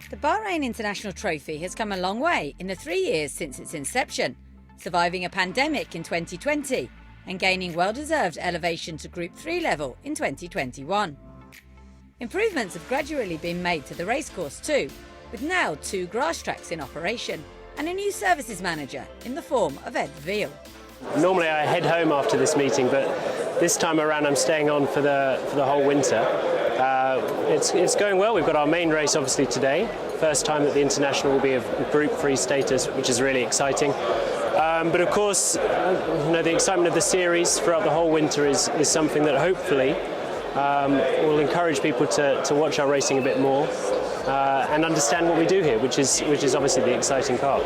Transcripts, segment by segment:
The Bahrain International Trophy has come a long way in the 3 years since its inception, surviving a pandemic in 2020 and gaining well-deserved elevation to Group 3 level in 2021. Improvements have gradually been made to the racecourse too, with now 2 grass tracks in operation and a new services manager in the form of Ed Veal. Normally I head home after this meeting, but this time around I'm staying on for the whole winter. It's going well. We've got our main race obviously today. First time that the International will be of Group 3 status, which is really exciting. But of course, the excitement of the series throughout the whole winter is something that hopefully will encourage people to watch our racing a bit more and understand what we do here, which is obviously the exciting part.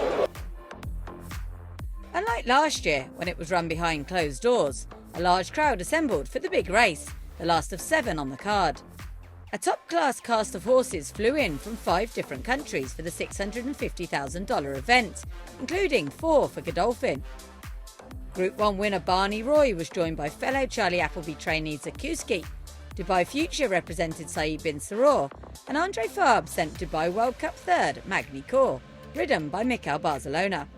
Unlike last year, when it was run behind closed doors, a large crowd assembled for the big race, the last of 7 on the card. A top-class cast of horses flew in from 5 different countries for the $650,000 event, including 4 for Godolphin. Group 1 winner Barney Roy was joined by fellow Charlie Appleby trainee Zakuski. Dubai Future represented Saeed bin Saror, and Andre Fabre sent Dubai World Cup third Magny Corps, ridden by Mikel Barcelona.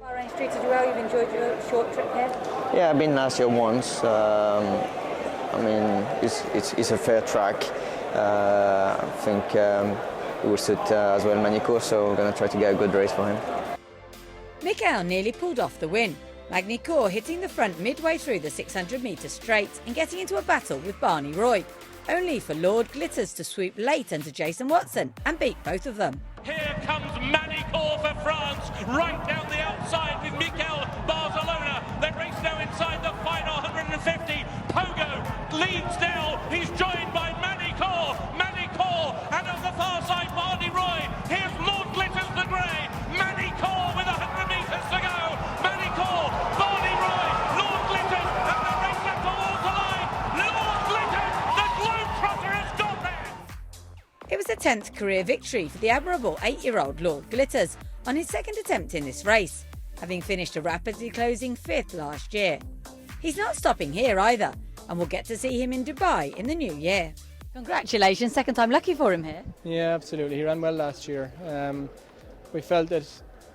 Bahrain's treated you well, you've enjoyed your short trip here? Yeah, I've been last year once. It's a fair track. I think it will suit as well Magny Corps, so we're going to try to get a good race for him. Mikel nearly pulled off the win, Magny Corps hitting the front midway through the 600-metre straight and getting into a battle with Barney Roy, only for Lord Glitters to swoop late into Jason Watson and beat both of them. Here comes Magny Corps for France, right down the outside with Mikel Barcelona. They race now inside the final 150. Pogo leads now, he's joined by Magny Corps, and on the far side Barney Roy. Here's Lord Glitters the Grey, Magny Corps with 100 metres to go. Magny Corps, Barney Roy, Lord Glitters, and the race left towards the line. Lord Glitters, the Globetrotter has got there. It was a 10th career victory for the admirable 8-year-old Lord Glitters on his second attempt in this race, having finished a rapidly closing 5th last year. He's not stopping here either, and we'll get to see him in Dubai in the new year. Congratulations, second time lucky for him here. Yeah, absolutely. He ran well last year. We felt that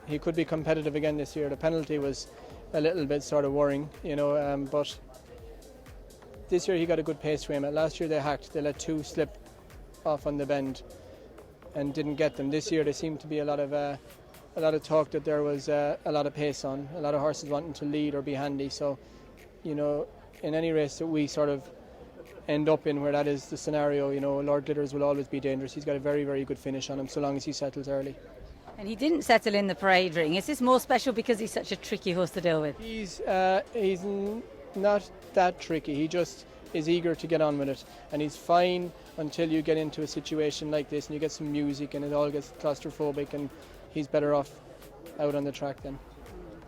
he could be competitive again this year. The penalty was a little bit sort of worrying, but this year he got a good pace to him. Last year they let 2 slip off on the bend and didn't get them. This year there seemed to be a lot of talk that there was a lot of pace on, a lot of horses wanting to lead or be handy. So, in any race that we sort of end up in where that is the scenario, Lord Glitters will always be dangerous. He's got a very, very good finish on him so long as he settles early. And he didn't settle in the parade ring. Is this more special because he's such a tricky horse to deal with? He's not that tricky. He just is eager to get on with it, and he's fine until you get into a situation like this and you get some music and it all gets claustrophobic, and he's better off out on the track then.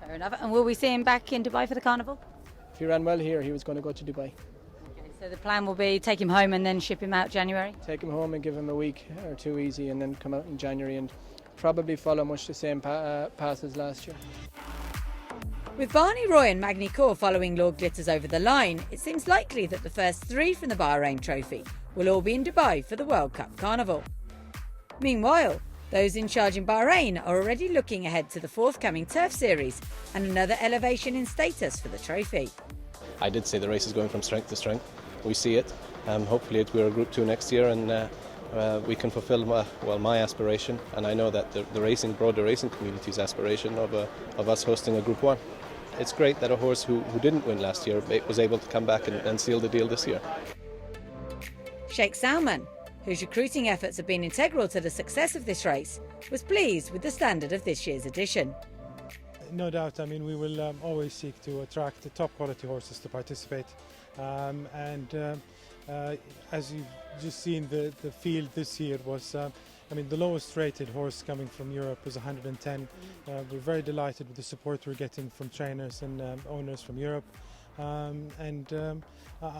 Fair enough. And will we see him back in Dubai for the carnival? If he ran well here, he was going to go to Dubai. Okay, so the plan will be take him home and then ship him out January? Take him home and give him a week or 2 easy, and then come out in January and probably follow much the same path as last year. With Barney Roy and Magny Corps following Lord Glitters over the line, it seems likely that the first 3 from the Bahrain Trophy will all be in Dubai for the World Cup Carnival. Meanwhile, those in charge in Bahrain are already looking ahead to the forthcoming Turf Series and another elevation in status for the trophy. I did say the race is going from strength to strength. We see it. Hopefully we're a Group 2 next year, and we can fulfil my aspiration, and I know that the broader racing community's aspiration of us hosting a Group 1. It's great that a horse who didn't win last year was able to come back and seal the deal this year. Sheikh Salman, whose recruiting efforts have been integral to the success of this race, was pleased with the standard of this year's edition. No doubt, we will always seek to attract the top quality horses to participate, as you've just seen, the field this year was the lowest rated horse coming from Europe was 110. We're very delighted with the support we're getting from trainers and owners from Europe,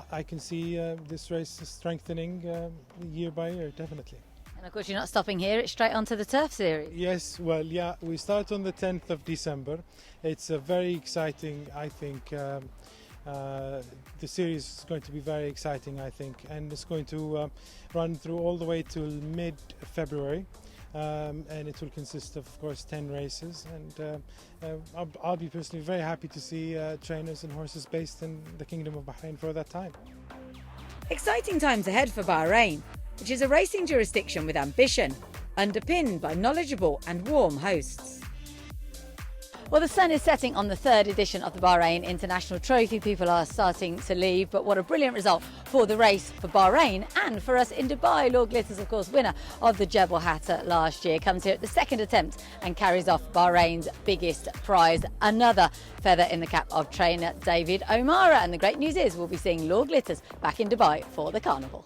I can see this race strengthening year by year, definitely. And of course you're not stopping here, it's straight on to the Turf Series. Yes, well, yeah, we start on the 10th of December. It's a very exciting, I think, The series is going to be very exciting, I think, and it's going to run through all the way till mid-February. And it will consist of course, 10 races, and I'll be personally very happy to see trainers and horses based in the Kingdom of Bahrain for that time. Exciting times ahead for Bahrain, which is a racing jurisdiction with ambition, underpinned by knowledgeable and warm hosts. Well, the sun is setting on the third edition of the Bahrain International Trophy. People are starting to leave, but what a brilliant result for the race for Bahrain and for us in Dubai. Lord Glitters, of course, winner of the Jebel Hatter last year, comes here at the second attempt and carries off Bahrain's biggest prize. Another feather in the cap of trainer David O'Mara. And the great news is we'll be seeing Lord Glitters back in Dubai for the carnival.